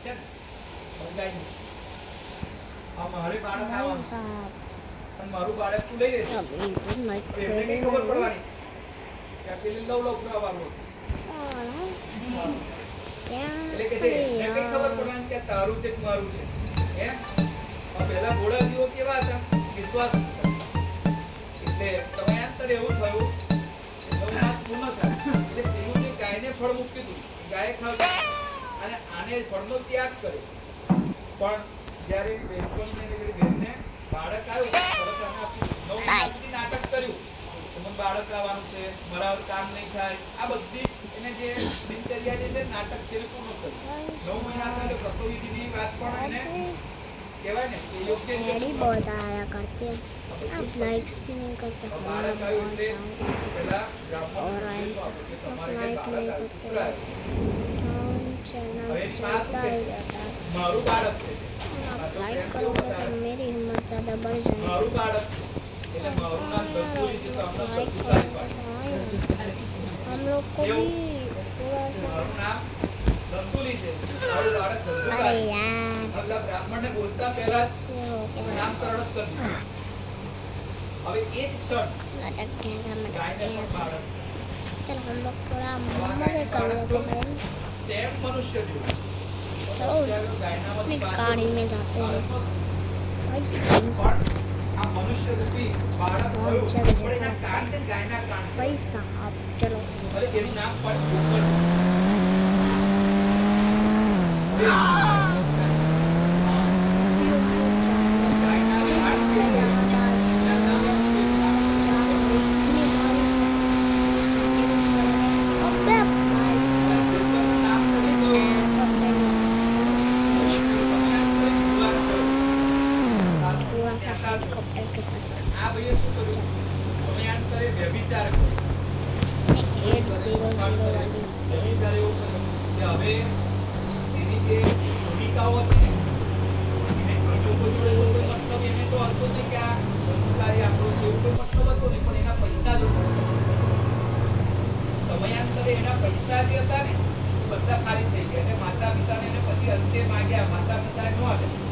છે ને બંગાઈ આ મારી બાળક આવવાનું અને મારું બાળક તું લઈ લેશે એમને કઈ ખબર પડવાની છે કે આ પેલી લવ કરાવવાનું છે એટલે કે છે એમને કઈ ખબર પડવાની કે તારું છે કે મારું છે એમ પહેલા ઘોડા જીવો કેવા હતા વિશ્વાસ એટલે સમયાંતરે એવું થયું કે 9 માસ પૂર્ણ થાય એટલે તેનું જે ગાયને ફળ મૂક્યું હતું ગાય ખાધી અને આને ફળનો ત્યાગ કર્યો પણ જ્યારે બેનપણીને બેનને બાળક આવ્યું તરત અમે 9 માસ સુધી નાટક કર્યું કે મને બાળક આવવાનું છે મારા કામ નહીં થાય આ બધી એને જે દિનચર્યા જે છે નાટક છે પૂર્ણ કર્યું 9 મહિના એટલે પ્રસવ વિધિની વાત પણ એને કહેવાય ને કે યોગ્ય डैडी बहुत आया करते हैं आप लाइक्स भी नहीं करते બાળક આવ્યું એટલે પહેલા और બ્રાહ્મણ તમારે लाइक કે नहीं બાળક करते चैनल चलता ही रहता है મારું બાળક છે आप लाइक करोगे तो मेरी हिम्मत ज़्यादा बढ़ जाएगी મારું બાળક છે એટલે મારું નામ ગંગુલી છે તો આપણે लाइक ગંગુલાઈ करोगे પાડીએ. तो हम लोग को भी थोड़ा सा મારું નામ ગંગુલી છે મારું બાળક अरे ગંગુલાઈ यार એટલે બ્રાહ્મણને બોલતા પહેલા જ ये हो गया નામકરણ જ કરી દીધું. હવે એ જ ક્ષણ नाटक क्या मैं ગાયને પણ બાળક चल हम लोग थोड़ा मजे कर लेते हैं સેમ મનુષ્ય જેવું છે. चलो જ્યારે ગાયનામાંથી अपनी પાછળ गाड़ी में जाते हैं भाई પણ આ મનુષ્ય રૂપી બાળક થયું પણ એના કાન છે ને ગાયના કાન છે. भाई साहब चलो હવે એનું નામ પણ ગોકળ. હવે ગાયના કાન છે એના નામ ગોકળનું નામ પડી ગયું. पूरा सा हेलीकॉप्टर के साथ આ ભાઈએ શું કર્યું સમયાંતરે વ્યભિચાર કર્યો. 800 वाली વ્યભિચાર એવું કર્યો કે હવે એની જે ભૂમિકાઓ હતી ને એને અન્ય કોઈ જોડે કોઈ મતલબ એને તો હતો નહીં કે આ ગંગુલાઈ આપણો છે એવું કોઈ મતલબ હતો નહીં પણ એના પૈસા જો સમયાંતરે એના પૈસા જે હતા ને એ બધા ખાલી થઈ ગયા અને માતા પિતાને એને પછી અંતે માંગ્યા માતા પિતાએ ન આપ્યા